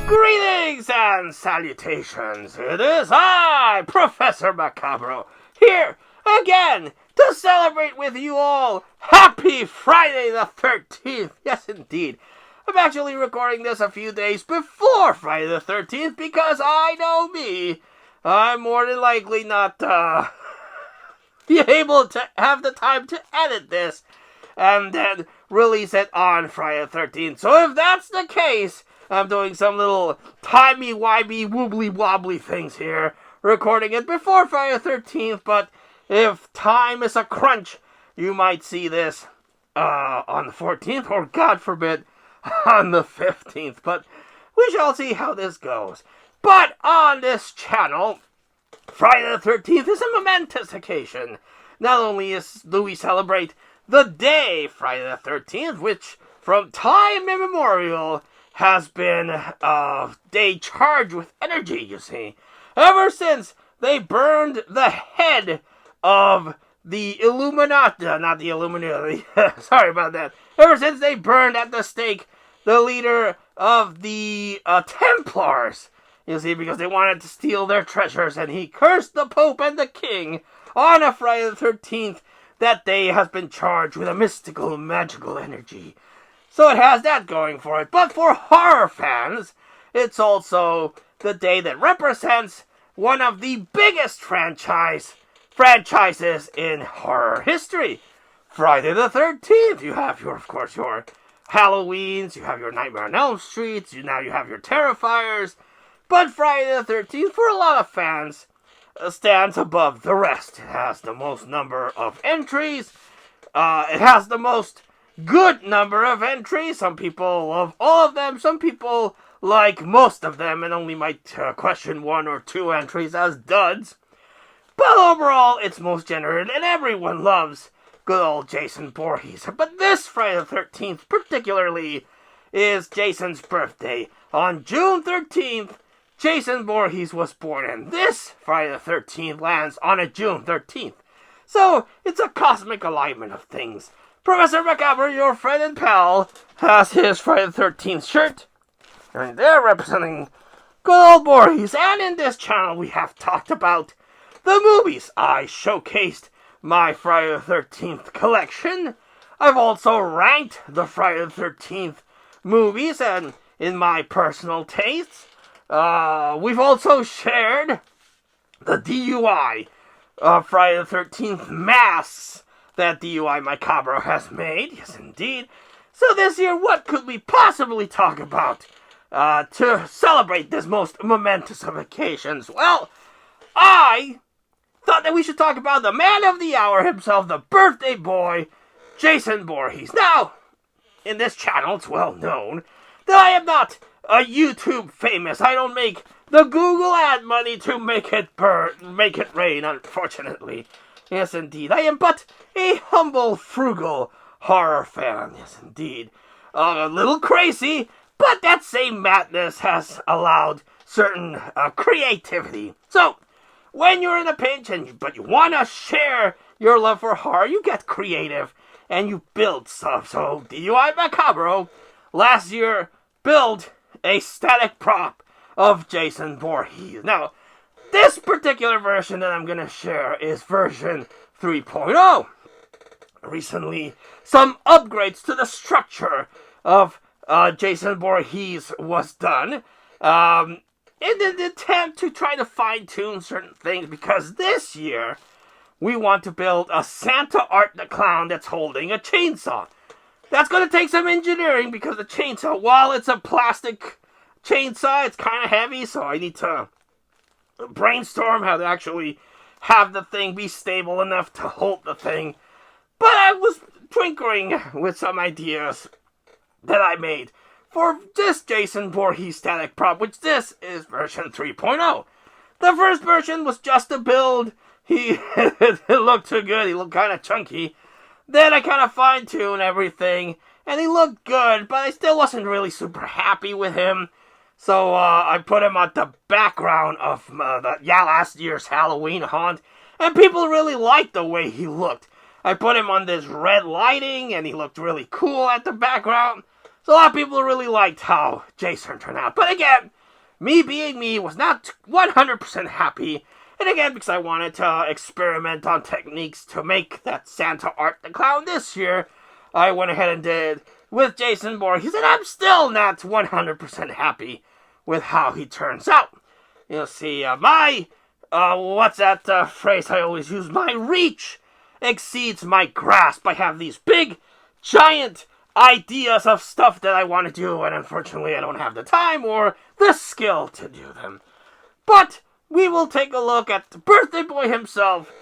Greetings and salutations. It is I, Professor Macabro, here again to celebrate with you all Happy Friday the 13th. Yes, indeed. I'm actually recording this a few days before Friday the 13th because I know me. I'm more than likely not be able to have the time to edit this and then release it on Friday the 13th. So if that's the case, I'm doing some little timey-wimey, wobbly-wobbly things here, recording it before Friday the 13th, but if time is a crunch, you might see this on the 14th, or God forbid, on the 15th, but we shall see how this goes. But on this channel, Friday the 13th is a momentous occasion. Not only do we celebrate the day Friday the 13th, which from time immemorial has been a day charged with energy, you see. Ever since they burned the head of the Illuminati, not the Illuminati, sorry about that. Ever since they burned at the stake the leader of the Templars, you see, because they wanted to steal their treasures, and he cursed the Pope and the King on a Friday the 13th. That day has been charged with a mystical, magical energy. So it has that going for it. But for horror fans, it's also the day that represents one of the biggest franchises in horror history. Friday the 13th. You have your Halloweens, you have your Nightmare on Elm Street, you have your Terrifiers. But Friday the 13th, for a lot of fans, stands above the rest. It has the most number of entries. It has the most good number of entries. Some people love all of them. Some people like most of them and only might question one or two entries as duds. But overall, it's most generous, and everyone loves good old Jason Voorhees. But this Friday the 13th particularly is Jason's birthday. On June 13th, Jason Voorhees was born, and this Friday the 13th lands on a June 13th. So, it's a cosmic alignment of things. Professor Macabre, your friend and pal, has his Friday the 13th shirt, and they're representing good old Voorhees. And in this channel, we have talked about the movies. I showcased my Friday the 13th collection. I've also ranked the Friday the 13th movies, and in my personal tastes, we've also shared the DUI Friday the 13th masks that DUI Macabre has made. Yes, indeed. So this year, what could we possibly talk about to celebrate this most momentous of occasions? Well, I thought that we should talk about the man of the hour himself, the birthday boy, Jason Voorhees. Now, in this channel, it's well known that I am not a YouTube famous. I don't make the Google ad money to make it rain, unfortunately. Yes, indeed. I am but a humble, frugal horror fan. Yes, indeed. A little crazy, but that same madness has allowed certain creativity. So, when you're in a pinch but you want to share your love for horror, you get creative and you build stuff. So, DUI Macabro last year built a static prop of Jason Voorhees. Now, this particular version that I'm going to share is version 3.0. Recently, some upgrades to the structure of Jason Voorhees was done in an attempt to try to fine-tune certain things, because this year we want to build a Santa Art the Clown that's holding a chainsaw. That's going to take some engineering because the chainsaw, while it's a plastic chainsaw, it's kind of heavy, so I need to brainstorm how to actually have the thing be stable enough to hold the thing. But I was tinkering with some ideas that I made for this Jason Voorhees static prop, which this is version 3.0. The first version was just a build. It looked too good. He looked kind of chunky. Then I kind of fine-tuned everything, and he looked good, but I still wasn't really super happy with him. So I put him on the background of last year's Halloween haunt, and people really liked the way he looked. I put him on this red lighting, and he looked really cool at the background. So a lot of people really liked how Jason turned out. But again, me being me was not 100% happy. And again, because I wanted to experiment on techniques to make that Santa Art the Clown this year, I went ahead and did with Jason Voorhees, and I'm still not 100% happy with how he turns out. You'll see, what's that phrase I always use? My reach exceeds my grasp. I have these big, giant ideas of stuff that I want to do, and unfortunately I don't have the time or the skill to do them. But we will take a look at the birthday boy himself,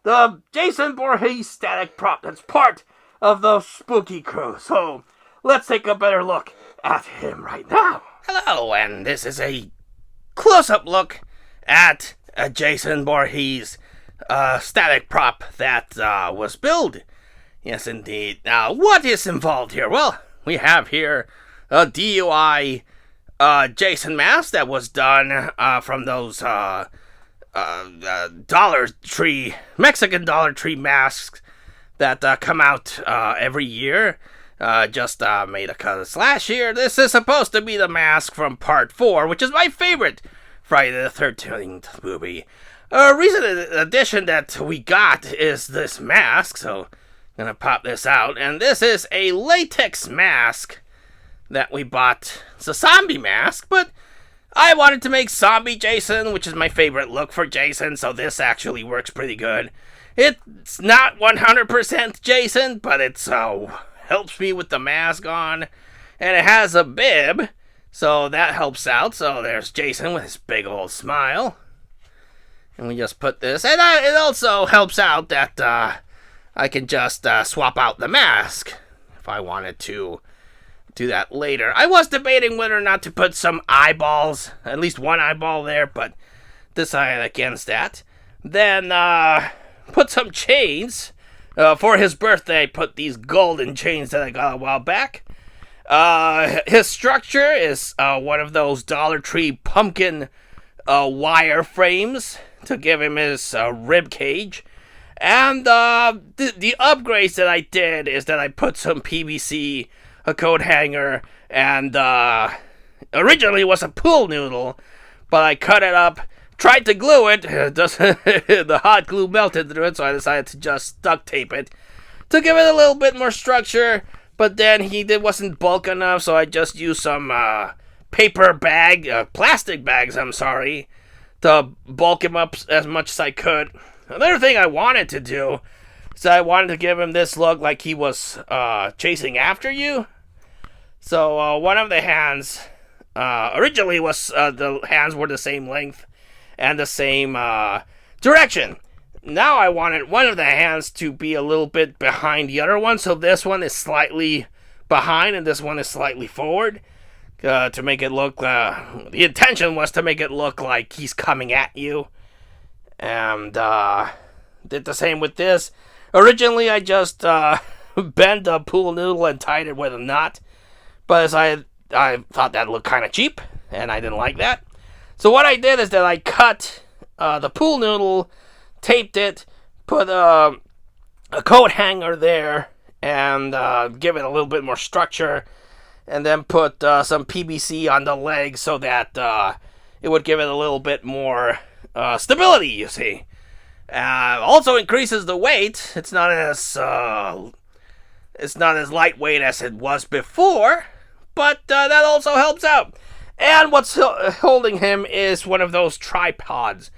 the Jason Voorhees static prop that's part of the spooky crew. So let's take a better look at him right now. Hello, and this is a close-up look at a Jason Voorhees static prop that was built. Yes, indeed. Now, what is involved here? Well, we have here a DIY Jason mask that was done from those Dollar Tree, Mexican Dollar Tree masks that come out every year. Just made a cut last year. This is supposed to be the mask from Part 4, which is my favorite Friday the 13th movie. A recent addition that we got is this mask, so I'm gonna pop this out, and this is a latex mask that we bought. It's a zombie mask, but I wanted to make zombie Jason, which is my favorite look for Jason, so this actually works pretty good. It's not 100% Jason, but it's helps me with the mask on, and it has a bib, so that helps out. So there's Jason with his big old smile, and we just put this, and it also helps out that I can just swap out the mask if I wanted to do that later. I was debating whether or not to put some eyeballs, at least one eyeball there, but decided against that. Then put some chains. For his birthday, put these golden chains that I got a while back. His structure is one of those Dollar Tree pumpkin wire frames to give him his rib cage. And the upgrades that I did is that I put some PVC, a coat hanger, and originally it was a pool noodle, but I cut it up, tried to glue it, the hot glue melted through it, so I decided to just duct tape it to give it a little bit more structure, but then it wasn't bulk enough, so I just used some plastic bags, to bulk him up as much as I could. Another thing I wanted to do is I wanted to give him this look like he was chasing after you. So one of the hands, originally the hands were the same length and the same direction. Now I wanted one of the hands to be a little bit behind the other one, so this one is slightly behind and this one is slightly forward, to make it look, the intention was to make it look like he's coming at you. And did the same with this. Originally I just bent the pool noodle and tied it with a knot, but I thought that looked kind of cheap and I didn't like that. So what I did is that I cut the pool noodle, taped it, put a coat hanger there, and give it a little bit more structure, and then put some PVC on the legs so that it would give it a little bit more stability, you see. Also increases the weight. It's not as lightweight as it was before, but that also helps out. And what's holding him is one of those tripods,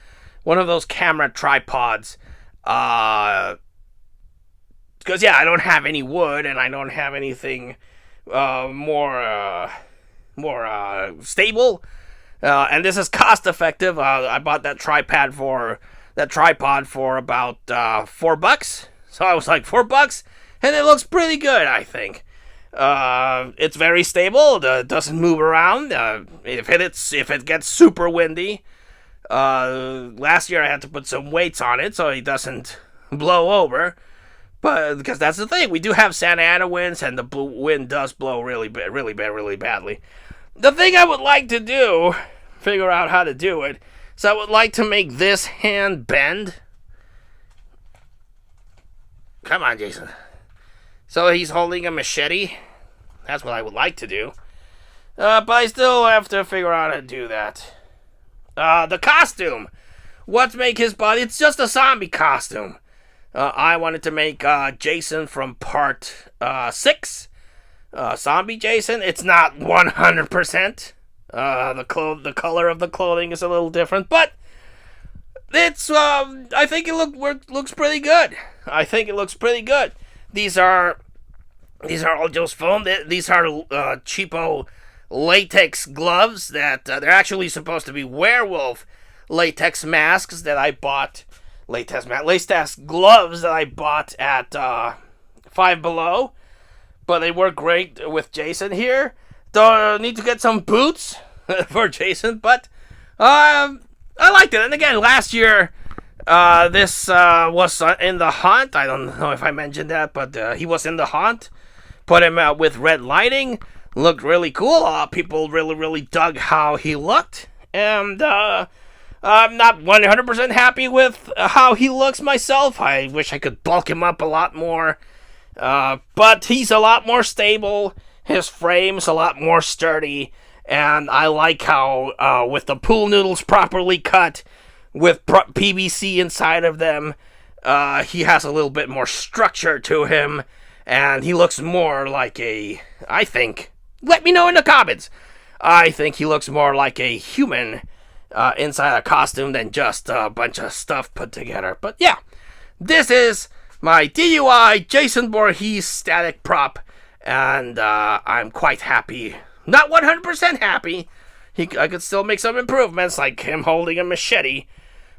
one of those camera tripods. Because I don't have any wood and I don't have anything more stable. And this is cost effective. I bought that tripod for about $4. So I was like, $4, and it looks pretty good, I think. It's very stable. It doesn't move around. If it gets super windy, last year I had to put some weights on it so it doesn't blow over. But because that's the thing, we do have Santa Ana winds, and the wind does blow really badly. The thing I would like to do, figure out how to do it, so I would like to make this hand bend. Come on, Jason. So he's holding a machete. That's what I would like to do. But I still have to figure out how to do that. The costume. What's make his body? It's just a zombie costume. I wanted to make Jason from part 6. Zombie Jason. It's not 100%. The color of the clothing is a little different, but it's I think it looks pretty good. I think it looks pretty good. These are all just foam. These are cheapo latex gloves that they're actually supposed to be werewolf latex masks that I bought. Latex gloves that I bought at Five Below, but they work great with Jason here. Don't need to get some boots for Jason, but I liked it. And again, last year this was in the Haunt. I don't know if I mentioned that, but he was in the Haunt. Put him out with red lighting. Looked really cool. People really dug how he looked. And I'm not 100% happy with how he looks myself. I wish I could bulk him up a lot more. But he's a lot more stable. His frame's a lot more sturdy. And I like how, with the pool noodles properly cut, with PVC inside of them, he has a little bit more structure to him. And he looks more like I think, let me know in the comments. I think he looks more like a human inside a costume than just a bunch of stuff put together. But yeah, this is my DUI Jason Voorhees static prop, and I'm quite happy. Not 100% happy. I could still make some improvements, like him holding a machete.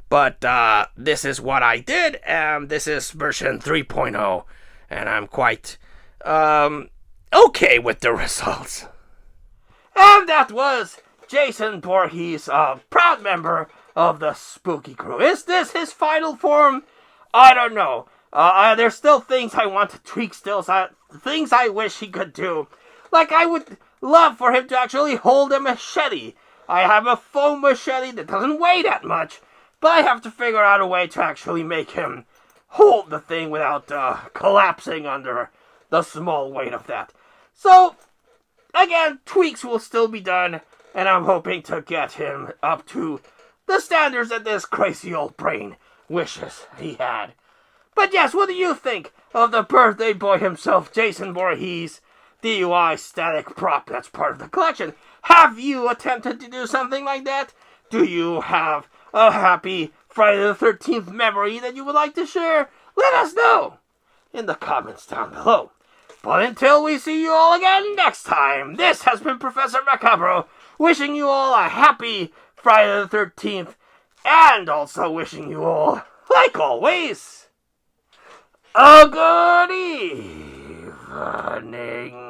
But this is what I did, and this is version 3.0, and I'm quite okay with the results. And that was Jason Voorhees, a proud member of the Spooky Crew. Is this his final form? I don't know. There's still things I want to tweak still, things I wish he could do. Like, I would love for him to actually hold a machete. I have a foam machete that doesn't weigh that much, but I have to figure out a way to actually make him hold the thing without collapsing under the small weight of that. So, again, tweaks will still be done, and I'm hoping to get him up to the standards that this crazy old brain wishes he had. But yes, what do you think of the birthday boy himself, Jason Voorhees, DUI static prop that's part of the collection? Have you attempted to do something like that? Do you have a happy Friday the 13th memory that you would like to share? Let us know in the comments down below. But until we see you all again next time, this has been Professor Macabro, wishing you all a happy Friday the 13th, and also wishing you all, like always, a good evening.